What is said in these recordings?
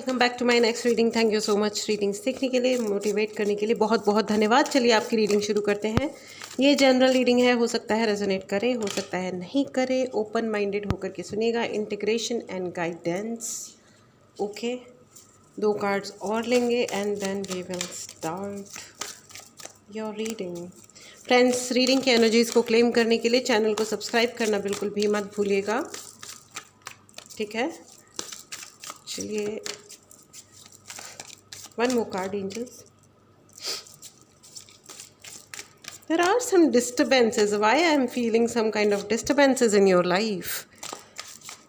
Welcome back to my next reading. Thank you so much readings देखने के लिए, motivate करने के लिए बहुत बहुत धन्यवाद। चलिए आपकी रीडिंग शुरू करते हैं। ये जनरल रीडिंग है, हो सकता है रेजोनेट करे, हो सकता है नहीं करे। ओपन माइंडेड होकर के सुनिएगा। Integration and guidance. Okay, 2 cards और लेंगे and then we will start your reading. Friends, reading की एनर्जीज़ को क्लेम करने के लिए चैनल को सब्सक्राइब करना बिल्कुल भी मत भूलिएगा, ठीक है। चलिए, one more card, angels. There are some disturbances. Why I am feeling some kind of disturbances in your life?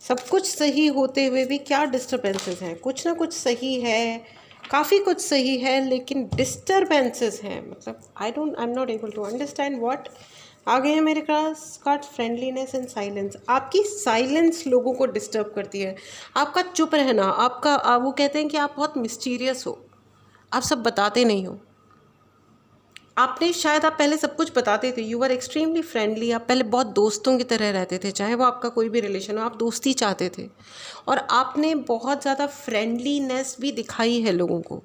सब कुछ सही होते हुए भी क्या डिस्टर्बेंसेस हैं? कुछ ना कुछ सही है, काफ़ी कुछ सही है, लेकिन डिस्टर्बेंसेस हैं। मतलब I am not able to understand what. आगे है मेरे पास कार्ड फ्रेंडलीनेस एंड साइलेंस। आपकी साइलेंस लोगों को डिस्टर्ब करती है। आपका चुप रहना, आपका वो कहते हैं कि आप बहुत मिस्टीरियस हो, आप सब बताते नहीं हो। आपने शायद, आप पहले सब कुछ बताते थे, यू आर एक्सट्रीमली फ्रेंडली। आप पहले बहुत दोस्तों की तरह रहते थे, चाहे वो आपका कोई भी रिलेशन हो, आप दोस्ती चाहते थे। और आपने बहुत ज़्यादा फ्रेंडलीनेस भी दिखाई है लोगों को।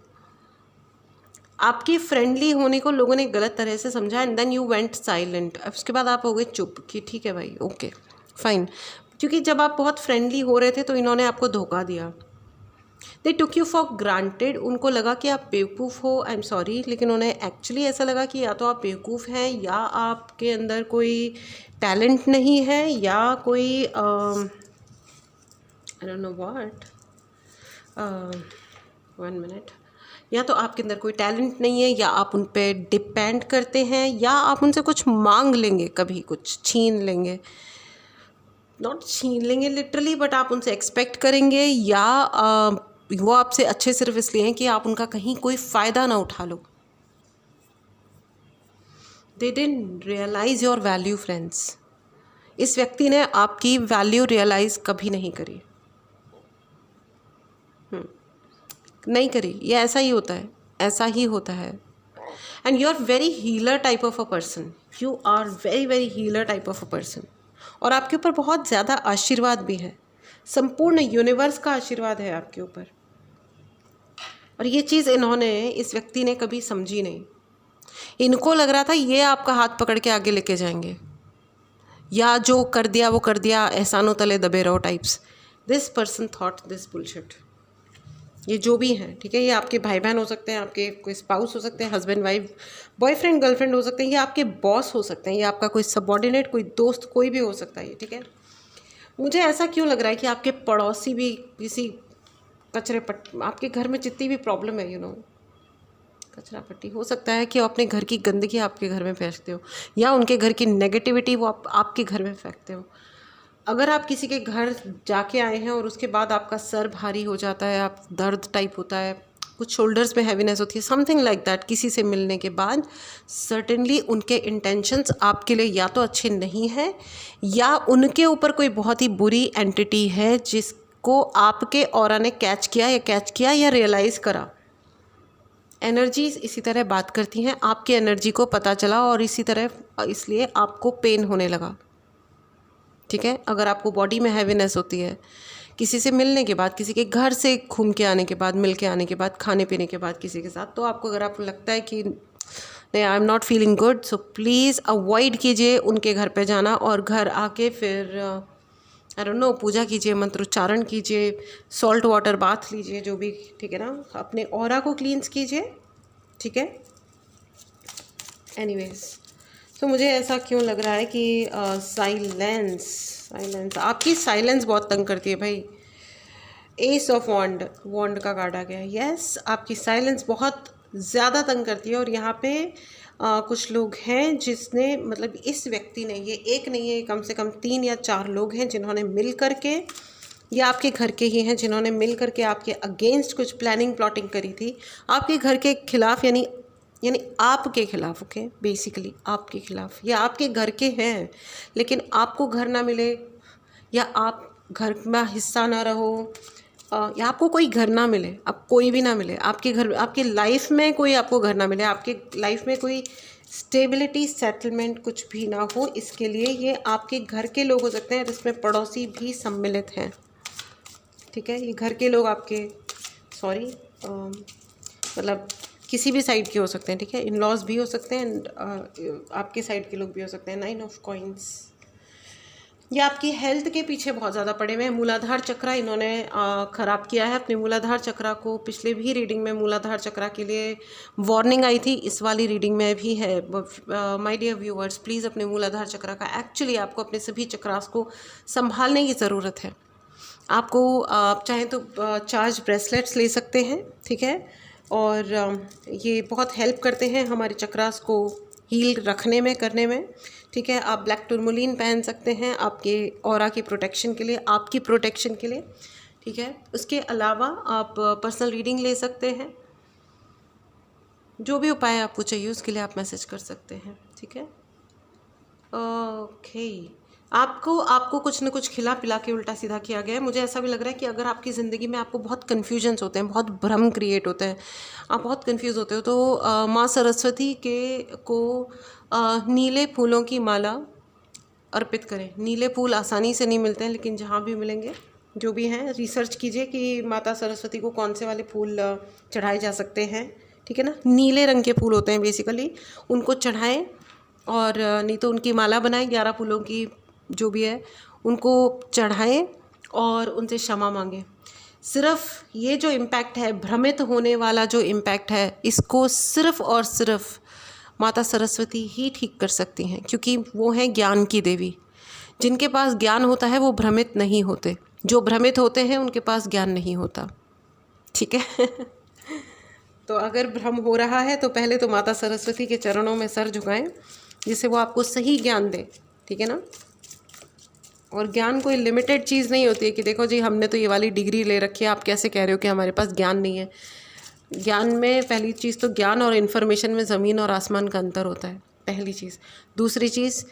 आपकी फ्रेंडली होने को लोगों ने गलत तरह से समझा and then you went silent. अब उसके बाद आप हो गए चुप कि ठीक है भाई, ओके फाइन। क्योंकि जब आप बहुत फ्रेंडली हो रहे थे तो इन्होंने आपको धोखा दिया। दे टुक यू फॉर ग्रांटेड। उनको लगा कि आप बेवकूफ़ हो, आई एम सॉरी, लेकिन उन्हें एक्चुअली ऐसा लगा कि या तो आप बेवकूफ़ हैं या आपके अंदर कोई टैलेंट नहीं है या कोई I don't know what, 1 minute. या तो आपके अंदर कोई टैलेंट नहीं है, या आप उन पे डिपेंड करते हैं, या आप उनसे कुछ मांग लेंगे, कभी कुछ छीन लेंगे। नॉट छीन लेंगे लिटरली, बट आप उनसे एक्सपेक्ट करेंगे, या वो आपसे अच्छे सिर्फ इसलिए हैं कि आप उनका कहीं कोई फ़ायदा ना उठा लो। They didn't realise your value friends. इस व्यक्ति ने आपकी वैल्यू रियलाइज़ कभी नहीं करी, नहीं करी। ये ऐसा ही होता है, ऐसा ही होता है। And you are very healer type of a person. You are very very healer type of a person. और आपके ऊपर बहुत ज़्यादा आशीर्वाद भी है, संपूर्ण यूनिवर्स का आशीर्वाद है आपके ऊपर। और ये चीज़ इन्होंने, इस व्यक्ति ने कभी समझी नहीं। इनको लग रहा था ये आपका हाथ पकड़ के आगे लेके जाएंगे, या जो कर दिया वो कर दिया, एहसानों तले दबे रहो types. This person thought this bullshit. ये जो भी हैं, ठीक है, ये आपके भाई बहन हो सकते हैं, आपके कोई स्पाउस हो सकते हैं, हस्बैंड वाइफ, बॉयफ्रेंड गर्लफ्रेंड हो सकते हैं, ये आपके बॉस हो सकते हैं, ये आपका कोई सबऑर्डिनेट, कोई दोस्त, कोई भी हो सकता है, ठीक है। मुझे ऐसा क्यों लग रहा है कि आपके पड़ोसी भी किसी आपके घर में जितनी भी प्रॉब्लम है, कचरा पट्टी, हो सकता है कि वो अपने घर की गंदगी आपके घर में फेंकते हो, या उनके घर की नेगेटिविटी वो आपके घर में फेंकते हो। अगर आप किसी के घर जाके आए हैं और उसके बाद आपका सर भारी हो जाता है, आप दर्द टाइप होता है, कुछ शोल्डर्स में हैवीनेस होती है, समथिंग लाइक दैट, किसी से मिलने के बाद सर्टेनली उनके इंटेंशंस आपके लिए या तो अच्छे नहीं हैं, या उनके ऊपर कोई बहुत ही बुरी एंटिटी है जिसको आपके ऑरा ने कैच किया या रियलाइज़ करा। एनर्जीज इसी तरह बात करती हैं, आपकी एनर्जी को पता चला और इसी तरह इसलिए आपको पेन होने लगा, ठीक है। अगर आपको बॉडी में हैवीनेस होती है किसी से मिलने के बाद, किसी के घर से घूम के आने के बाद, मिल के आने के बाद, खाने पीने के बाद किसी के साथ, तो आपको, अगर आपको लगता है कि नहीं आई am not feeling good, so please avoid कीजिए उनके घर पे जाना। और घर आके फिर आई डोंट नो, पूजा कीजिए, मंत्रोच्चारण कीजिए, सॉल्ट वाटर बाथ लीजिए, जो भी, ठीक है ना, अपने ऑरा को क्लींस कीजिए, ठीक है। एनीवेज, तो मुझे ऐसा क्यों लग रहा है कि साइलेंस, आपकी साइलेंस बहुत तंग करती है भाई। एस ऑफ वॉन्ड का कार्ड आ गया है। यस, आपकी साइलेंस बहुत ज़्यादा तंग करती है। और यहाँ पे कुछ लोग हैं जिसने, मतलब इस व्यक्ति ने, ये एक नहीं है, कम से कम 3 या 4 लोग हैं जिन्होंने मिल करके, या आपके घर के ही हैं जिन्होंने मिल करके आपके अगेंस्ट कुछ प्लानिंग प्लॉटिंग करी थी, आपके घर के खिलाफ, यानी आपके खिलाफ, ओके, बेसिकली आपके खिलाफ, या आपके घर के हैं लेकिन आपको घर ना मिले, या आप घर में हिस्सा ना रहो, या आपको कोई घर ना मिले, आप कोई भी ना मिले, आपके घर, आपकी लाइफ में कोई आपको घर ना मिले, आपके लाइफ में कोई स्टेबिलिटी, सेटलमेंट कुछ भी ना हो, इसके लिए ये आपके घर के लोग हो सकते हैं, जिसमें पड़ोसी भी सम्मिलित हैं, ठीक है। ये घर के लोग आपके सॉरी, मतलब किसी भी साइड के हो सकते हैं, ठीक है, इन लॉज भी हो सकते हैं एंड आपके साइड के लोग भी हो सकते हैं। 9 ऑफ कॉइन्स, ये आपकी हेल्थ के पीछे बहुत ज़्यादा पड़े हुए हैं। मूलाधार चक्रा इन्होंने ख़राब किया है अपने मूलाधार चक्रा को। पिछले भी रीडिंग में मूलाधार चक्रा के लिए वार्निंग आई थी, इस वाली रीडिंग में भी है। माय डियर व्यूअर्स, प्लीज़ अपने मूलाधार चक्रा का, एक्चुअली आपको अपने सभी चक्रास को संभालने की ज़रूरत है। आपको आप चाहें तो चार्ज ब्रेसलेट्स ले सकते हैं, ठीक है, और ये बहुत हेल्प करते हैं हमारे चक्रास को हील रखने में, करने में, ठीक है। आप ब्लैक टूरमोलिन पहन सकते हैं आपके ऑरा की प्रोटेक्शन के लिए, आपकी प्रोटेक्शन के लिए, ठीक है। उसके अलावा आप पर्सनल रीडिंग ले सकते हैं। जो भी उपाय आपको चाहिए उसके लिए आप मैसेज कर सकते हैं, ठीक है। ओके, आपको कुछ न कुछ खिला पिला के उल्टा सीधा किया गया है। मुझे ऐसा भी लग रहा है कि अगर आपकी ज़िंदगी में आपको बहुत कन्फ्यूजन्स होते हैं, बहुत भ्रम क्रिएट होते हैं, आप बहुत कंफ्यूज होते हो, तो माँ सरस्वती को नीले फूलों की माला अर्पित करें। नीले फूल आसानी से नहीं मिलते हैं, लेकिन जहाँ भी मिलेंगे, जो भी हैं, रिसर्च कीजिए कि माता सरस्वती को कौन से वाले फूल चढ़ाए जा सकते हैं, ठीक है ना। नीले रंग के फूल होते हैं बेसिकली, उनको चढ़ाएं, और नहीं तो उनकी माला बनाएं, 11 फूलों की जो भी है उनको चढ़ाएं और उनसे क्षमा मांगें। सिर्फ ये जो इम्पैक्ट है, भ्रमित होने वाला जो इम्पैक्ट है, इसको सिर्फ और सिर्फ माता सरस्वती ही ठीक कर सकती हैं, क्योंकि वो हैं ज्ञान की देवी। जिनके पास ज्ञान होता है वो भ्रमित नहीं होते, जो भ्रमित होते हैं उनके पास ज्ञान नहीं होता, ठीक है। तो अगर भ्रम हो रहा है तो पहले तो माता सरस्वती के चरणों में सर झुकाएं, जिससे वो आपको सही ज्ञान दे, ठीक है ना। और ज्ञान कोई लिमिटेड चीज़ नहीं होती है कि देखो जी हमने तो ये वाली डिग्री ले रखी है, आप कैसे कह रहे हो कि हमारे पास ज्ञान नहीं है। ज्ञान में पहली चीज़ तो ज्ञान और इन्फॉर्मेशन में ज़मीन और आसमान का अंतर होता है, पहली चीज़। दूसरी चीज़,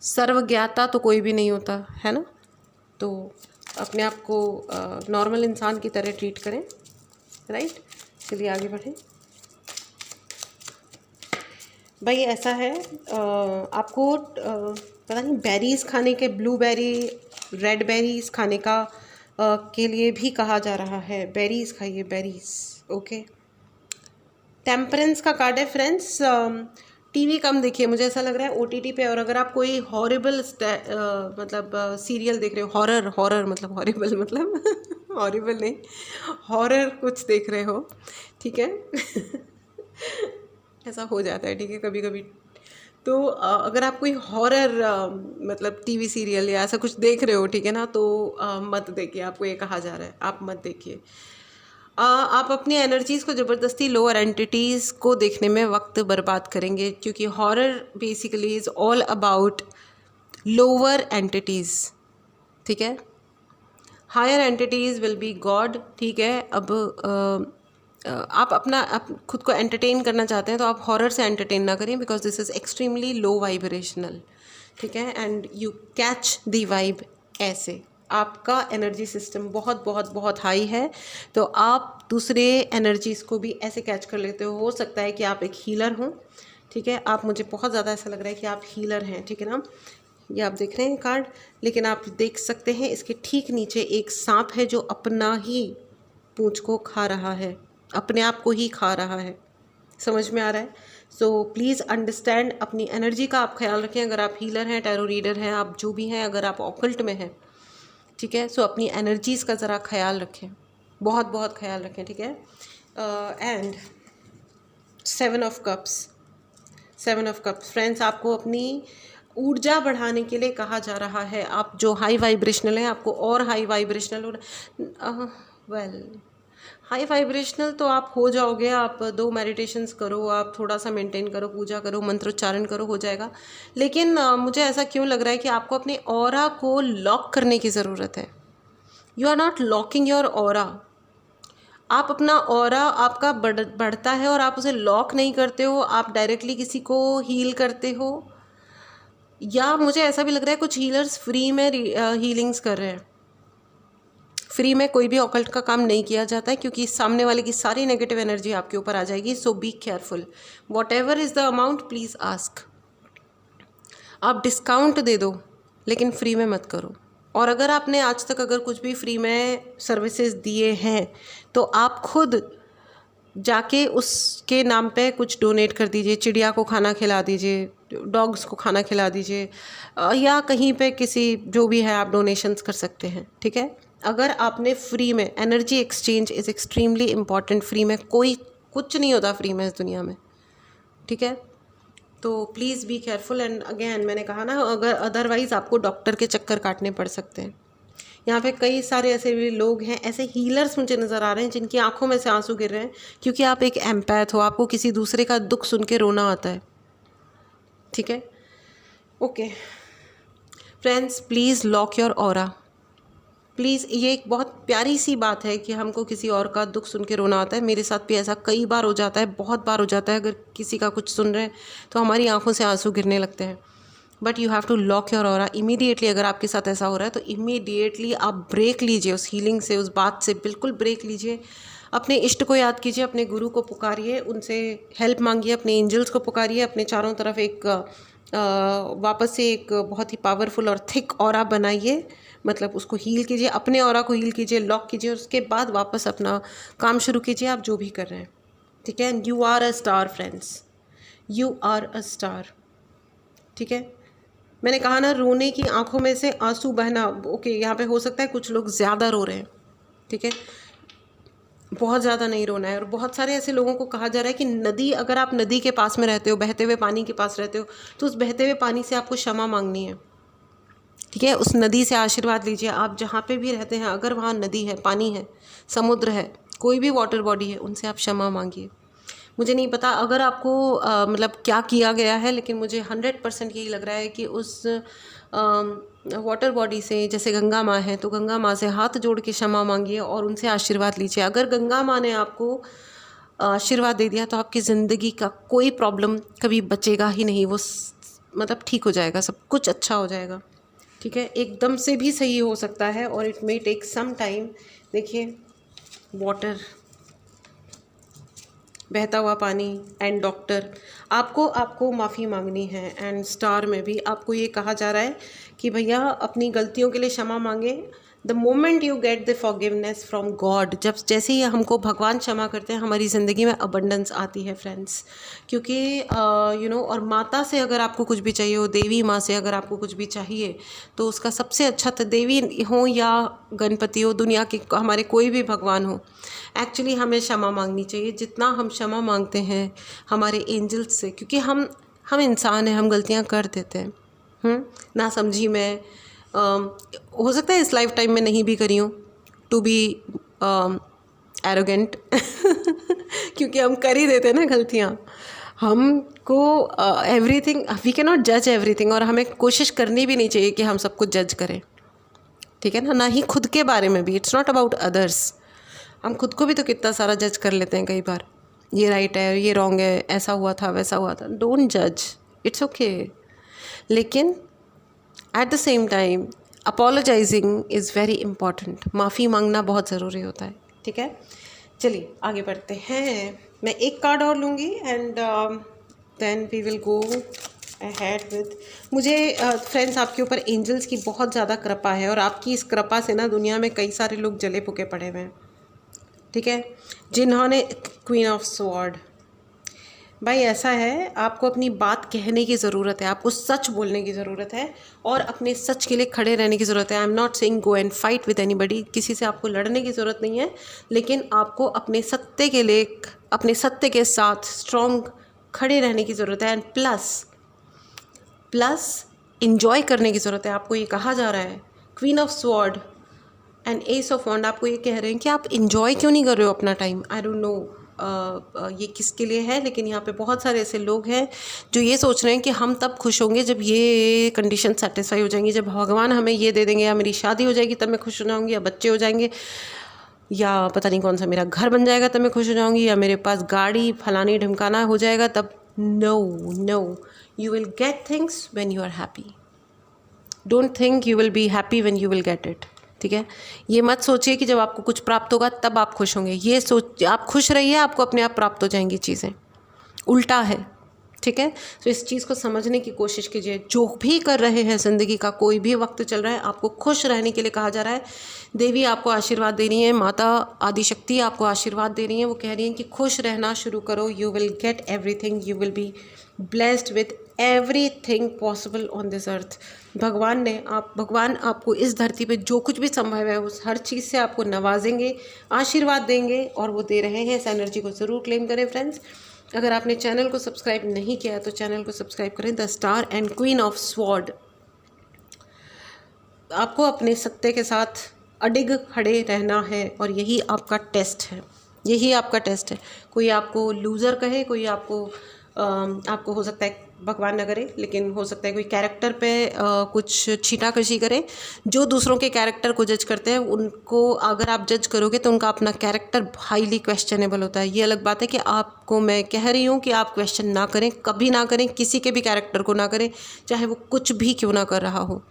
सर्वज्ञाता तो कोई भी नहीं होता है ना। तो अपने आप को नॉर्मल इंसान की तरह ट्रीट करें, राइट। चलिए आगे बढ़ें। भाई ऐसा है, आपको पता नहीं बेरीज़ खाने के, ब्लूबेरी, रेड बेरीज़ खाने का के लिए भी कहा जा रहा है। बेरीज़ खाइए, बेरीज़, ओके। टेम्परेंस का कार्ड है फ्रेंड्स। टीवी कम देखिए, मुझे ऐसा लग रहा है ओटीटी पे। और अगर आप कोई हॉरिबल मतलब सीरियल देख रहे हो, हॉरर मतलब हॉरिबल मतलब हॉरिबल नहीं, हॉरर कुछ देख रहे हो, ठीक है। ऐसा हो जाता है, ठीक है, कभी कभी। तो अगर आप कोई हॉरर मतलब टीवी सीरियल या ऐसा कुछ देख रहे हो, ठीक है ना, तो मत देखिए, आपको ये कहा जा रहा है आप मत देखिए। आप अपनी एनर्जीज़ को ज़बरदस्ती लोअर एंटिटीज़ को देखने में वक्त बर्बाद करेंगे, क्योंकि horror basically is all about lower entities, ठीक है। Higher entities will be God, ठीक है। अब आप खुद को एंटरटेन करना चाहते हैं तो आप हॉरर से एंटरटेन ना करें, because this is extremely low vibrational, ठीक है। And you catch the vibe ऐसे। आपका एनर्जी सिस्टम बहुत बहुत बहुत हाई है, तो आप दूसरे एनर्जीज़ को भी ऐसे कैच कर लेते हो सकता है कि आप एक हीलर हों, ठीक है। आप, मुझे बहुत ज़्यादा ऐसा लग रहा है कि आप हीलर हैं, ठीक है ना। ये आप देख रहे हैं कार्ड, लेकिन आप देख सकते हैं इसके ठीक नीचे एक सांप है जो अपना ही पूंछ को खा रहा है, अपने आप को ही खा रहा है। समझ में आ रहा है? सो प्लीज़ अंडरस्टैंड, अपनी एनर्जी का आप ख्याल रखें। अगर आप हीलर हैं, टैरो रीडर हैं, आप जो भी हैं, अगर आप ऑकल्ट में हैं, ठीक है, सो अपनी एनर्जीज़ का ज़रा ख्याल रखें, बहुत बहुत ख्याल रखें, ठीक है। एंड 7 ऑफ कप्स फ्रेंड्स, आपको अपनी ऊर्जा बढ़ाने के लिए कहा जा रहा है। आप जो हाई वाइब्रेशनल हैं, आपको और high vibrational well high vibrational तो आप हो जाओगे। आप 2 मेडिटेशंस करो, आप थोड़ा सा मेंटेन करो, पूजा करो, मंत्रोच्चारण करो, हो जाएगा। लेकिन मुझे ऐसा क्यों लग रहा है कि आपको अपने ऑरा को लॉक करने की ज़रूरत है। You are not locking your aura. आप अपना ऑरा आपका बढ़ता है और आप उसे लॉक नहीं करते हो, आप डायरेक्टली किसी को हील करते हो। या मुझे ऐसा भी लग रहा है कुछ हीलर्स फ्री में हीलिंग्स कर रहे हैं। फ्री में कोई भी ऑकल्ट का काम नहीं किया जाता है, क्योंकि सामने वाले की सारी नेगेटिव एनर्जी आपके ऊपर आ जाएगी। So be careful, whatever is the amount please ask. आप डिस्काउंट दे दो, लेकिन फ्री में मत करो, और अगर आपने आज तक अगर कुछ भी फ्री में सर्विसेज दिए हैं तो आप खुद जाके उसके नाम पे कुछ डोनेट कर दीजिए, चिड़िया को खाना खिला दीजिए, डॉग्स को खाना खिला दीजिए, या कहीं पे किसी जो भी है आप डोनेशंस कर सकते हैं, ठीक है। अगर आपने फ्री में, energy exchange is extremely important, free में कोई कुछ नहीं होता फ्री में इस दुनिया में, ठीक है। तो please be careful. And again मैंने कहा ना, अगर अदरवाइज़ आपको डॉक्टर के चक्कर काटने पड़ सकते हैं। यहाँ पे कई सारे ऐसे भी लोग हैं, ऐसे हीलर्स मुझे नज़र आ रहे हैं जिनकी आंखों में से आंसू गिर रहे हैं, क्योंकि आप एक एम्पैथ हो, आपको किसी दूसरे का दुख सुन के रोना आता है, ठीक है। Okay friends, please lock your aura. Please, ये एक बहुत प्यारी सी बात है कि हमको किसी और का दुख सुन के रोना आता है। मेरे साथ भी ऐसा कई बार हो जाता है, बहुत बार हो जाता है। अगर किसी का कुछ सुन रहे हैं तो हमारी आंखों से आंसू गिरने लगते हैं। But you have to lock your aura immediately. अगर आपके साथ ऐसा हो रहा है तो इमीडिएटली आप ब्रेक लीजिए उस हीलिंग से, उस बात से बिल्कुल ब्रेक लीजिए। अपने इष्ट को याद कीजिए, अपने गुरु को पुकारिए, उनसे हेल्प मांगिए, अपने एंजल्स को पुकारिए, अपने चारों तरफ एक वापस से एक बहुत ही पावरफुल और थिक ऑरा बनाइए, मतलब उसको हील कीजिए, अपने ऑरा को हील कीजिए, लॉक कीजिए, और उसके बाद वापस अपना काम शुरू कीजिए, आप जो भी कर रहे हैं, ठीक है। You are a star friends, you are a star, ठीक है। मैंने कहा ना, रोने की आंखों में से आंसू बहना, ओके, यहाँ पे हो सकता है कुछ लोग ज़्यादा रो रहे हैं, ठीक है, बहुत ज़्यादा नहीं रोना है। और बहुत सारे ऐसे लोगों को कहा जा रहा है कि नदी, अगर आप नदी के पास में रहते हो, बहते हुए पानी के पास रहते हो, तो उस बहते हुए पानी से आपको क्षमा मांगनी है, ठीक है। उस नदी से आशीर्वाद लीजिए। आप जहाँ पे भी रहते हैं, अगर वहाँ नदी है, पानी है, समुद्र है, कोई भी वाटर बॉडी है, उनसे आप क्षमा मांगिए। मुझे नहीं पता अगर आपको मतलब क्या किया गया है, लेकिन मुझे 100% यही लग रहा है कि उस वाटर बॉडी से, जैसे गंगा माँ है, तो गंगा माँ से हाथ जोड़ के क्षमा मांगिए और उनसे आशीर्वाद लीजिए। अगर गंगा माँ ने आपको आशीर्वाद दे दिया तो आपकी ज़िंदगी का कोई प्रॉब्लम कभी बचेगा ही नहीं। वो मतलब ठीक हो जाएगा, सब कुछ अच्छा हो जाएगा, ठीक है। एकदम से भी सही हो सकता है और it may take some time. देखिए, वाटर, बहता हुआ पानी एंड डॉक्टर, आपको माफ़ी मांगनी है। एंड स्टार में भी आपको ये कहा जा रहा है कि भैया अपनी गलतियों के लिए क्षमा मांगे। The moment you get the forgiveness from God, जब जैसे ही हमको भगवान क्षमा करते हैं, हमारी ज़िंदगी में अबंडेंस आती है फ्रेंड्स। क्योंकि और माता से अगर आपको कुछ भी चाहिए हो, देवी माँ से अगर आपको कुछ भी चाहिए, तो उसका सबसे अच्छा, तो देवी हो या गणपति हो, दुनिया के हमारे कोई भी भगवान हो, एक्चुअली हमें क्षमा मांगनी चाहिए। जितना हम क्षमा मांगते हैं हमारे एंजल्स से, क्योंकि हम इंसान हैं, हम गलतियाँ कर देते हैं, ना समझी में, हो सकता है इस लाइफ टाइम में नहीं भी करी हूँ, टू बी एरोगेंट क्योंकि हम कर ही देते हैं ना गलतियाँ। हमको एवरीथिंग, वी कैन नॉट जज एवरीथिंग, और हमें कोशिश करनी भी नहीं चाहिए कि हम सब कुछ जज करें, ठीक है ना ही खुद के बारे में भी। It's not about others. हम खुद को भी तो कितना सारा जज कर लेते हैं कई बार, ये राइट है, ये रॉन्ग है, ऐसा हुआ था, वैसा हुआ था। डोंट जज, इट्स ओके। लेकिन at the same time apologising is very important. माफ़ी मांगना बहुत ज़रूरी होता है, ठीक है। चलिए आगे बढ़ते हैं। मैं एक कार्ड और लूँगी and then we will go ahead with. मुझे फ्रेंड्स आपके ऊपर एंजल्स की बहुत ज़्यादा कृपा है, और आपकी इस कृपा से ना दुनिया में कई सारे लोग जले पुके पड़े हुए हैं, ठीक है। जिन्होंने क्वीन ऑफ स्वॉर्ड, भाई ऐसा है, आपको अपनी बात कहने की ज़रूरत है, आपको सच बोलने की ज़रूरत है और अपने सच के लिए खड़े रहने की ज़रूरत है। आई am not saying go and fight with anybody, किसी से आपको लड़ने की ज़रूरत नहीं है, लेकिन आपको अपने सत्य के लिए, अपने सत्य के साथ स्ट्रॉन्ग खड़े रहने की ज़रूरत है। एंड प्लस इन्जॉय करने की ज़रूरत है। आपको ये कहा जा रहा है, queen of sword and ace of wand आपको ये कह रहे हैं कि आप इन्जॉय क्यों नहीं कर रहे हो अपना टाइम। आई डोंट नो ये किसके लिए है, लेकिन यहाँ पे बहुत सारे ऐसे लोग हैं जो ये सोच रहे हैं कि हम तब खुश होंगे जब ये कंडीशन सेटिस्फाई हो जाएंगी, जब भगवान हमें ये दे देंगे, या मेरी शादी हो जाएगी तब मैं खुश हो जाऊँगी, या बच्चे हो जाएंगे, या पता नहीं कौन सा मेरा घर बन जाएगा तब मैं खुश हो जाऊँगी, या मेरे पास गाड़ी फलानी ढमकाना हो जाएगा तब। No, you will get things when you are happy. Don't think you will be happy when you will get it, ठीक है। ये मत सोचिए कि जब आपको कुछ प्राप्त होगा तब आप खुश होंगे। ये सोच, आप खुश रहिए, आपको अपने आप प्राप्त हो जाएंगी चीज़ें। उल्टा है, ठीक है। तो इस चीज़ को समझने की कोशिश कीजिए। जो भी कर रहे हैं ज़िंदगी का कोई भी वक्त चल रहा है, आपको खुश रहने के लिए कहा जा रहा है। देवी आपको आशीर्वाद दे रही है, माता आदिशक्ति आपको आशीर्वाद दे रही हैं। वो कह रही हैं कि खुश रहना शुरू करो। You will get everything, you will be blessed with everything possible on this earth. भगवान आपको इस धरती पे जो कुछ भी संभव है उस हर चीज़ से आपको नवाजेंगे, आशीर्वाद देंगे, और वो दे रहे हैं। इस एनर्जी को ज़रूर क्लेम करें फ्रेंड्स। अगर आपने चैनल को सब्सक्राइब नहीं किया है तो चैनल को सब्सक्राइब करें। The star and queen of sword, आपको अपने सत्य के साथ अडिग खड़े रहना है, और यही आपका टेस्ट है, यही आपका टेस्ट है। कोई आपको लूज़र कहे, कोई आपको हो सकता है, भगवान न करे, लेकिन हो सकता है कोई कैरेक्टर पे कुछ छींटाकशी करे। जो दूसरों के कैरेक्टर को जज करते हैं उनको अगर आप जज करोगे तो उनका अपना कैरेक्टर हाईली क्वेश्चनेबल होता है। ये अलग बात है कि आपको मैं कह रही हूँ कि आप क्वेश्चन ना करें, कभी ना करें, किसी के भी कैरेक्टर को ना करें, चाहे वो कुछ भी क्यों ना कर रहा हो।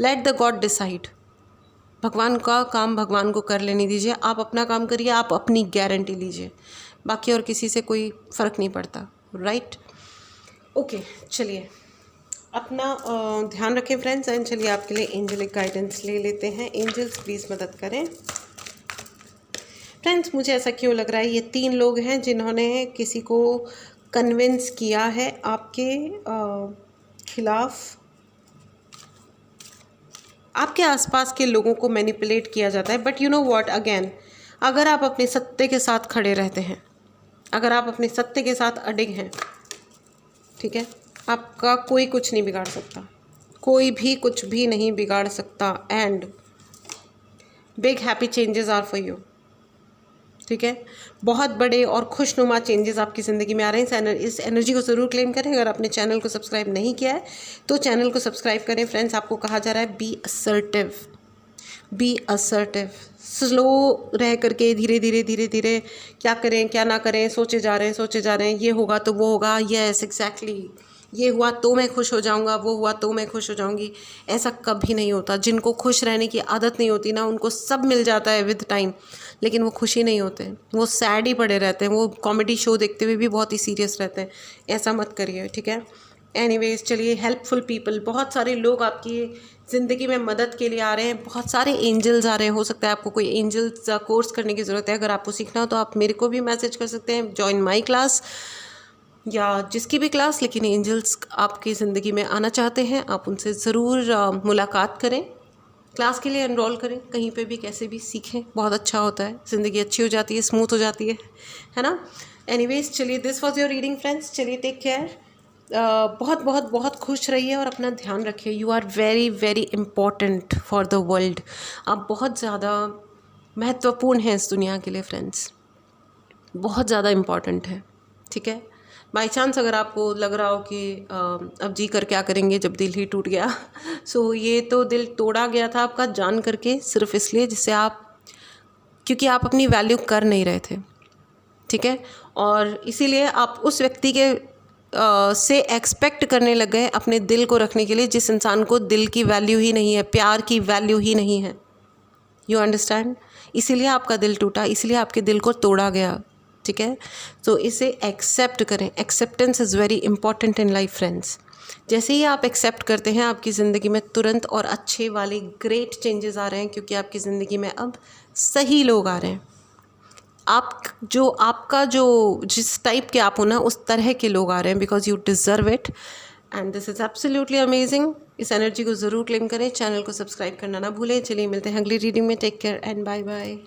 Let the God decide. भगवान का काम भगवान को कर लेने दीजिए। आप अपना काम करिए, आप अपनी गारंटी लीजिए, बाकी और किसी से कोई फ़र्क नहीं पड़ता, राइट। ओके, चलिए अपना ध्यान रखें फ्रेंड्स, एंड चलिए आपके लिए एंजलिक गाइडेंस ले लेते हैं। एंजल्स प्लीज़ मदद करें फ्रेंड्स। मुझे ऐसा क्यों लग रहा है, ये 3 लोग हैं जिन्होंने किसी को कन्विंस किया है आपके खिलाफ। आपके आसपास के लोगों को मैनिपुलेट किया जाता है, but you know what, again अगर आप अपने सत्य के साथ खड़े रहते हैं, अगर आप अपने सत्य के साथ अडिग हैं, ठीक है, आपका कोई कुछ नहीं बिगाड़ सकता, कोई भी कुछ भी नहीं बिगाड़ सकता। And big happy changes are for you, ठीक है। बहुत बड़े और खुशनुमा चेंजेस आपकी ज़िंदगी में आ रहे हैं। इस एनर्जी को ज़रूर क्लेम करें। अगर आपने चैनल को सब्सक्राइब नहीं किया है तो चैनल को सब्सक्राइब करें फ्रेंड्स। आपको कहा जा रहा है be assertive, be assertive. Slow रह करके धीरे धीरे धीरे धीरे क्या करें क्या ना करें सोचे जा रहे हैं, ये होगा तो वो होगा, यस एग्जैक्टली, ये हुआ तो मैं खुश हो जाऊंगा, वो हुआ तो मैं खुश हो जाऊंगी। ऐसा कभी नहीं होता। जिनको खुश रहने की आदत नहीं होती ना, उनको सब मिल जाता है विद टाइम, लेकिन वो खुशी नहीं होते, वो सैड ही पड़े रहते हैं, वो कॉमेडी शो देखते हुए भी बहुत ही सीरियस रहते हैं। ऐसा मत करिए, ठीक है। एनीवेज, चलिए हेल्पफुल पीपल, बहुत सारे लोग आपकी ज़िंदगी में मदद के लिए आ रहे हैं, बहुत सारे एंजल्स आ रहे हैं। हो सकता है आपको कोई एंजल्स कोर्स करने की ज़रूरत है। अगर आपको सीखना हो तो आप मेरे को भी मैसेज कर सकते हैं, जॉइन माई क्लास या जिसकी भी क्लास। लेकिन एंजल्स आपकी ज़िंदगी में आना चाहते हैं, आप उनसे ज़रूर मुलाकात करें, क्लास के लिए एनरोल करें, कहीं पे भी कैसे भी सीखें, बहुत अच्छा होता है, ज़िंदगी अच्छी हो जाती है, स्मूथ हो जाती है ना। एनीवेज, चलिए this was your reading friends. चलिए टेक केयर, बहुत बहुत बहुत खुश रहिए और अपना ध्यान रखिए। You are very very important for the world. आप बहुत ज़्यादा महत्वपूर्ण हैं इस दुनिया के लिए फ्रेंड्स, बहुत ज़्यादा इम्पॉर्टेंट है, ठीक है। बाई चांस अगर आपको लग रहा हो कि अब जी कर क्या करेंगे जब दिल ही टूट गया सो ये तो दिल तोड़ा गया था आपका जान करके, सिर्फ इसलिए जिससे क्योंकि आप अपनी वैल्यू कर नहीं रहे थे, ठीक है। और इसीलिए आप उस व्यक्ति के से एक्सपेक्ट करने लग गए अपने दिल को रखने के लिए, जिस इंसान को दिल की वैल्यू ही नहीं है, प्यार की वैल्यू ही नहीं है। You understand. इसीलिए आपका दिल टूटा, इसीलिए आपके दिल को तोड़ा गया, ठीक है। तो इसे एक्सेप्ट करें। Acceptance is very important in life friends. जैसे ही आप एक्सेप्ट करते हैं, आपकी ज़िंदगी में तुरंत और अच्छे वाले ग्रेट चेंजेस आ रहे हैं, क्योंकि आपकी ज़िंदगी में अब सही लोग आ रहे हैं। आपका जो जिस टाइप के आप हो ना, उस तरह के लोग आ रहे हैं, because you deserve it and this is absolutely amazing. इस एनर्जी को ज़रूर क्लेम करें। चैनल को सब्सक्राइब करना ना भूलें। चलिए मिलते हैं अगली रीडिंग में। Take care and bye bye.